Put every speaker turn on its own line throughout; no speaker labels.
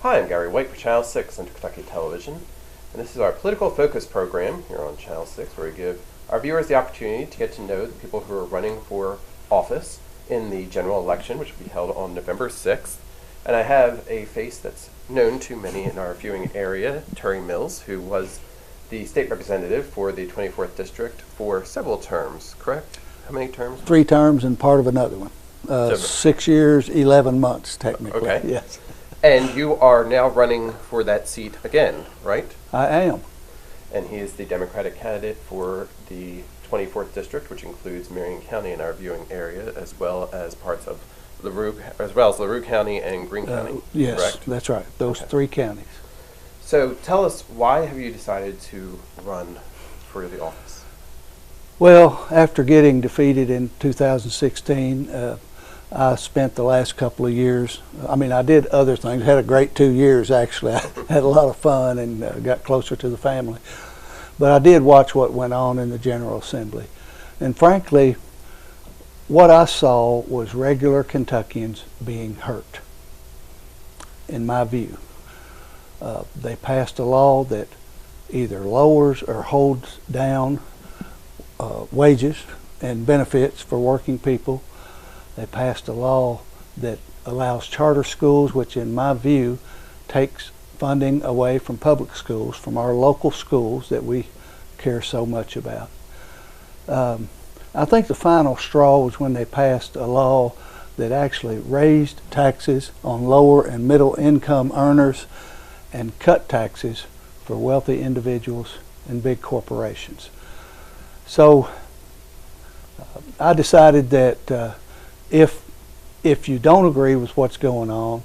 Hi, I'm Gary White for Channel 6 Central Kentucky Television, and this is our Political Focus program here on Channel 6, where we give our viewers the opportunity to get to know the people who are running for office in the general election, which will be held on November 6th. And I have a face that's known to many in our viewing area, Terry Mills, who was the state representative for the 24th District for several terms, correct? How many terms?
3 terms and part of another one. 6 years, 11 months, technically.
Okay.
Yes.
And you are now running for that seat again, right?
I am.
And he is the Democratic candidate for the 24th District, which includes Marion County in our viewing area, as well as parts of LaRue County and Greene County.
Yes,
correct?
that's right. Those
Okay.
3 counties.
So tell us, why have you decided to run for the office?
Well, after getting defeated in 2016, I spent the last couple of years, I did other things, had a great 2 years actually. I had a lot of fun and got closer to the family. But I did watch what went on in the General Assembly. And frankly, what I saw was regular Kentuckians being hurt, in my view. They passed a law that either lowers or holds down wages and benefits for working people. They passed a law that allows charter schools, which in my view takes funding away from public schools, from our local schools that we care so much about. I think the final straw was when they passed a law that actually raised taxes on lower and middle income earners and cut taxes for wealthy individuals and big corporations. So I decided that if you don't agree with what's going on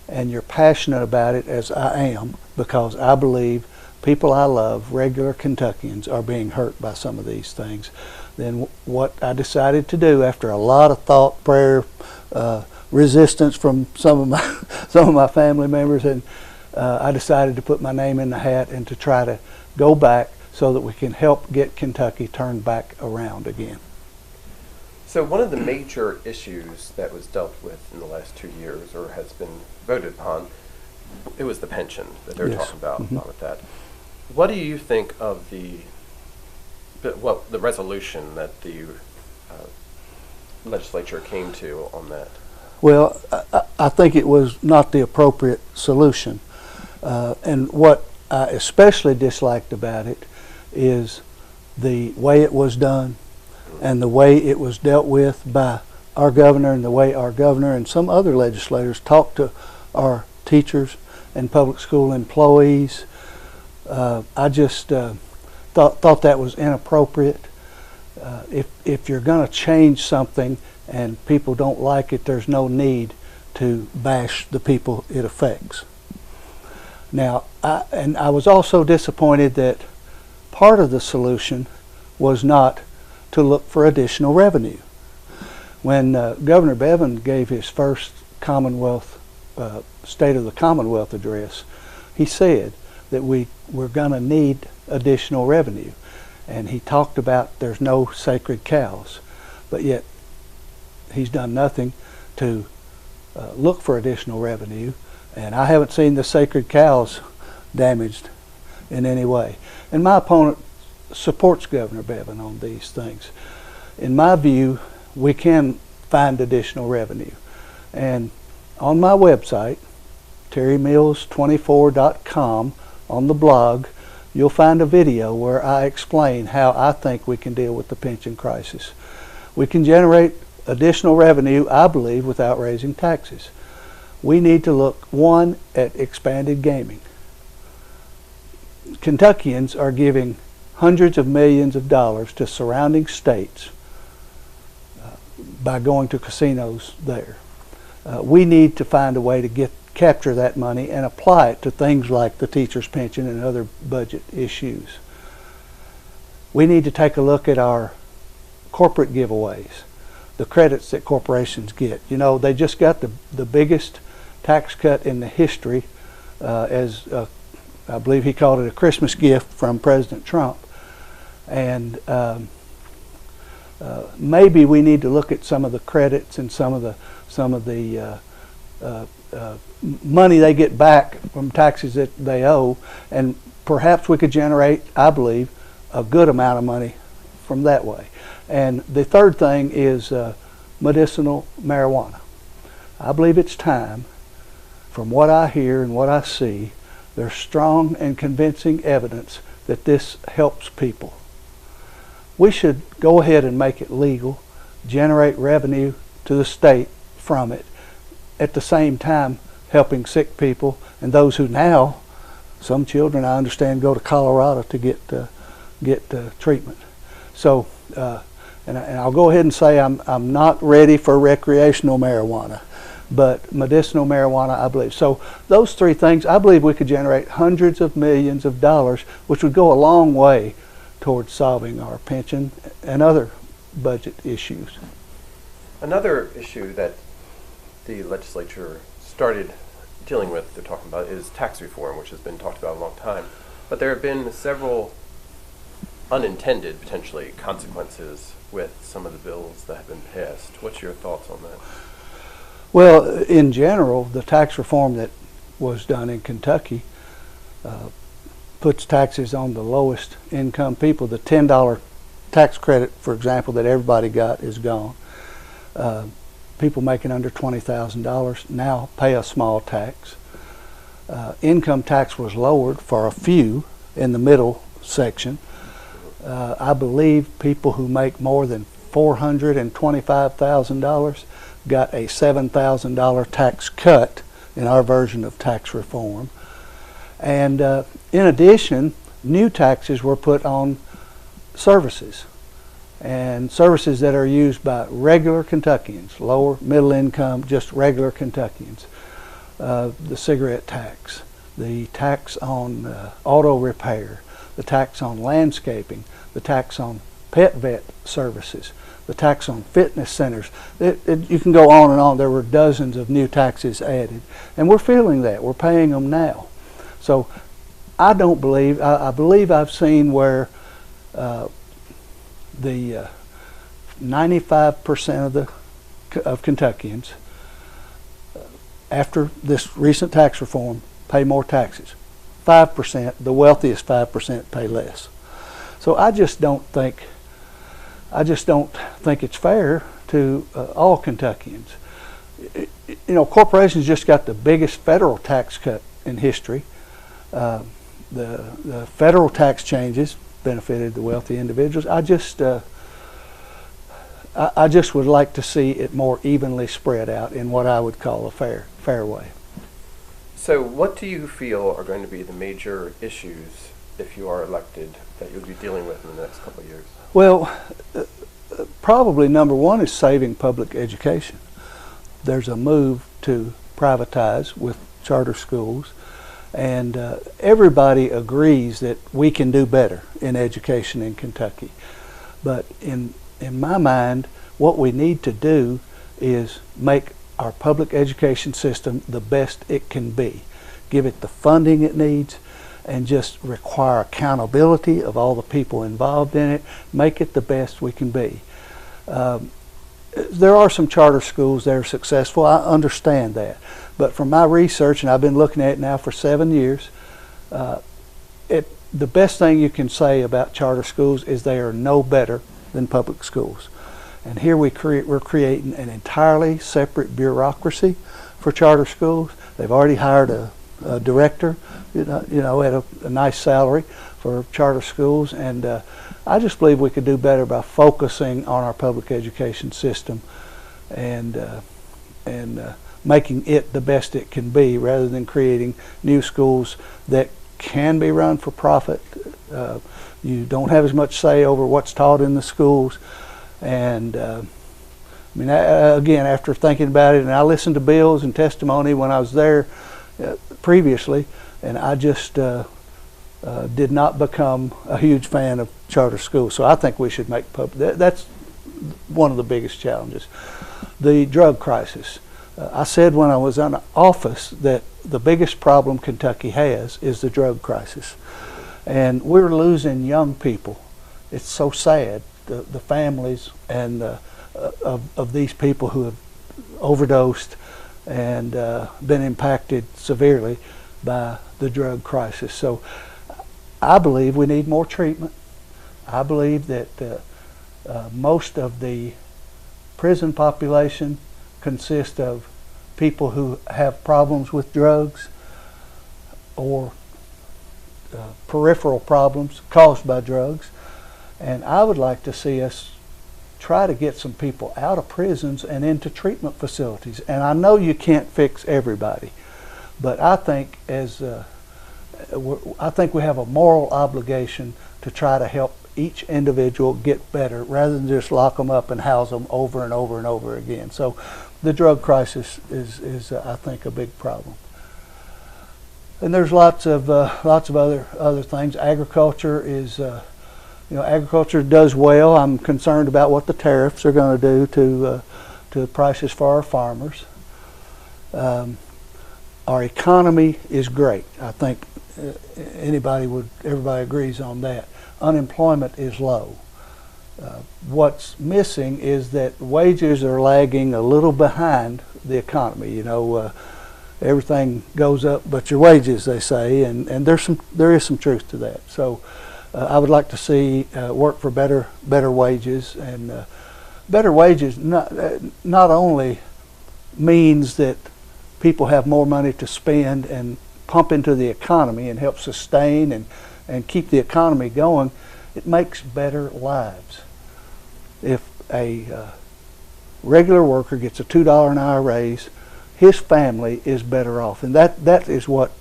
and you're passionate about it, as I am, because I believe people I love, regular Kentuckians, are being hurt by some of these things, then what I decided to do, after a lot of thought, prayer, resistance from some of my family members, and I decided to put my name in the hat and to try to go back so that we can help get Kentucky turned back around again.
So one of the major issues that was dealt with in the last 2 years, or has been voted upon, it was the pension that they're
Yes.
talking about,
Mm-hmm.
with that. What do you think of the resolution that the legislature came to on that?
Well, I think it was not the appropriate solution. And what I especially disliked about it is the way it was done and the way it was dealt with by our governor, and the way our governor and some other legislators talked to our teachers and public school employees. I just thought that was inappropriate. If you're going to change something and people don't like it, there's no need to bash the people it affects. Now, I was also disappointed that part of the solution was not to look for additional revenue. When Governor Bevin gave his first Commonwealth, State of the Commonwealth address, he said that we're going to need additional revenue. And he talked about there's no sacred cows, but yet he's done nothing to look for additional revenue, and I haven't seen the sacred cows damaged in any way. And my opponent supports Governor Bevin on these things. In my view, we can find additional revenue. And on my website, terrymills24.com, on the blog, you'll find a video where I explain how I think we can deal with the pension crisis. We can generate additional revenue, I believe, without raising taxes. We need to look, one, at expanded gaming. Kentuckians are giving hundreds of millions of dollars to surrounding states by going to casinos there. We need to find a way to capture that money and apply it to things like the teacher's pension and other budget issues. We need to take a look at our corporate giveaways, the credits that corporations get. You know, they just got the biggest tax cut in the history, as I believe he called it a Christmas gift from President Trump. And maybe we need to look at some of the credits and some of the money they get back from taxes that they owe, and perhaps we could generate, I believe, a good amount of money from that way. And the third thing is medicinal marijuana. I believe it's time, from what I hear and what I see, there's strong and convincing evidence that this helps people. We should go ahead and make it legal, generate revenue to the state from it, at the same time helping sick people and those who now, some children I understand go to Colorado to get treatment. So, and I'll go ahead and say I'm not ready for recreational marijuana, but medicinal marijuana I believe. So those three things, I believe we could generate hundreds of millions of dollars, which would go a long way towards solving our pension and other budget issues.
Another issue that the legislature started dealing with, they're talking about, is tax reform, which has been talked about a long time. But there have been several unintended, potentially, consequences with some of the bills that have been passed. What's your thoughts on that?
Well, in general, the tax reform that was done in Kentucky puts taxes on the lowest income people. The $10 tax credit, for example, that everybody got is gone. People making under $20,000 now pay a small tax. Income tax was lowered for a few in the middle section. I believe people who make more than $425,000 got a $7,000 tax cut in our version of tax reform. And in addition, new taxes were put on services, and services that are used by regular Kentuckians, lower middle income, just regular Kentuckians. The cigarette tax, the tax on auto repair, the tax on landscaping, the tax on pet vet services, the tax on fitness centers. You can go on and on. There were dozens of new taxes added, and we're feeling that. We're paying them now. So I don't believe, I believe I've seen where the 95% of Kentuckians, after this recent tax reform, pay more taxes. 5%, the wealthiest 5%, pay less. So I just don't think it's fair to all Kentuckians. You know, corporations just got the biggest federal tax cut in history. The federal tax changes benefited the wealthy individuals. I just would like to see it more evenly spread out in what I would call a fair way.
So what do you feel are going to be the major issues, if you are elected, that you'll be dealing with in the next couple of years?
Well, probably number one is saving public education. There's a move to privatize with charter schools, and everybody agrees that we can do better in education in Kentucky. But in my mind, what we need to do is make our public education system the best it can be. Give it the funding it needs, and just require accountability of all the people involved in it. Make it the best we can be. There are some charter schools that are successful. I understand that. But from my research, and I've been looking at it now for 7 years, the best thing you can say about charter schools is they are no better than public schools. And here we're creating an entirely separate bureaucracy for charter schools. They've already hired a director, you know, at a nice salary for charter schools, and I just believe we could do better by focusing on our public education system and making it the best it can be, rather than creating new schools that can be run for profit. You don't have as much say over what's taught in the schools. And I mean, again, after thinking about it, and I listened to bills and testimony when I was there previously, and I just did not become a huge fan of charter schools. So I think we should make that's one of the biggest challenges. The drug crisis. I said when I was in office that the biggest problem Kentucky has is the drug crisis, and we're losing young people. It's so sad. The families and of these people who have overdosed and been impacted severely by the drug crisis. So I believe we need more treatment. I believe that most of the prison population consists of people who have problems with drugs or peripheral problems caused by drugs. And I would like to see us try to get some people out of prisons and into treatment facilities. And I know you can't fix everybody, but I think I think we have a moral obligation to try to help each individual get better rather than just lock them up and house them over and over and over again. So the drug crisis is I think, a big problem. And there's lots of other things. Agriculture is, agriculture does well. I'm concerned about what the tariffs are going to do to prices for our farmers. Our economy is great. I think everybody agrees on that. Unemployment is low. What's missing is that wages are lagging a little behind the economy. Everything goes up but your wages, they say, and there is some truth to that. So I would like to see work for better wages, and better wages not only means that people have more money to spend and pump into the economy and help sustain and keep the economy going, it makes better lives. If a regular worker gets a $2 an hour raise, his family is better off, and that is what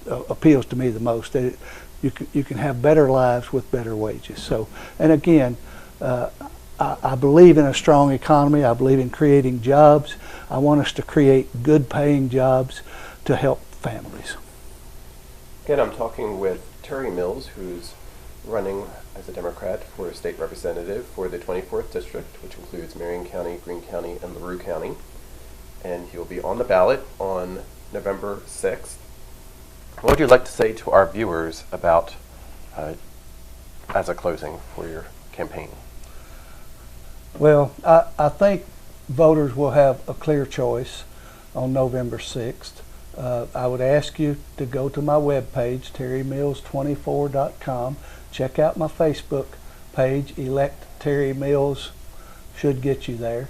appeals to me the most. That you can have better lives with better wages. So, and again, I believe in a strong economy. I believe in creating jobs. I want us to create good paying jobs to help families.
Again, I'm talking with Terry Mills, who's running as a Democrat for a state representative for the 24th District, which includes Marion County, Greene County, and LaRue County. And he will be on the ballot on November 6th. What would you like to say to our viewers about, as a closing for your campaign?
Well, I think voters will have a clear choice on November 6th. I would ask you to go to my webpage, terrymills24.com. Check out my Facebook page, Elect Terry Mills, should get you there.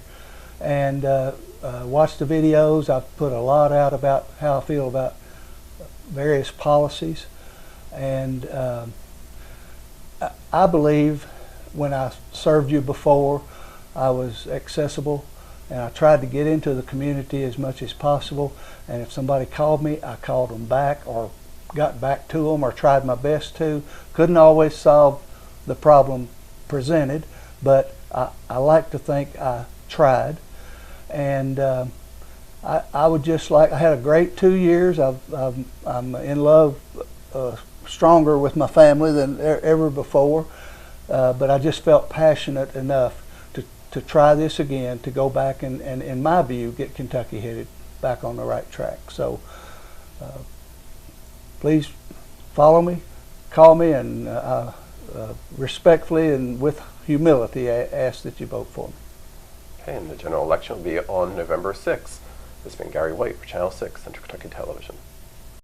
And watch the videos. I've put a lot out about how I feel about various policies. And I believe when I served you before, I was accessible, and I tried to get into the community as much as possible. And if somebody called me, I called them back or got back to them or tried my best to. Couldn't always solve the problem presented, but I like to think I tried. And I would just like, I had a great 2 years. I'm in love stronger with my family than ever before, but I just felt passionate enough to try this again, to go back and in my view, get Kentucky headed back on the right track. So please follow me, call me, and respectfully and with humility ask that you vote for me.
Okay, and the general election will be on November 6th. This has been Gary White for Channel 6 Central Kentucky Television.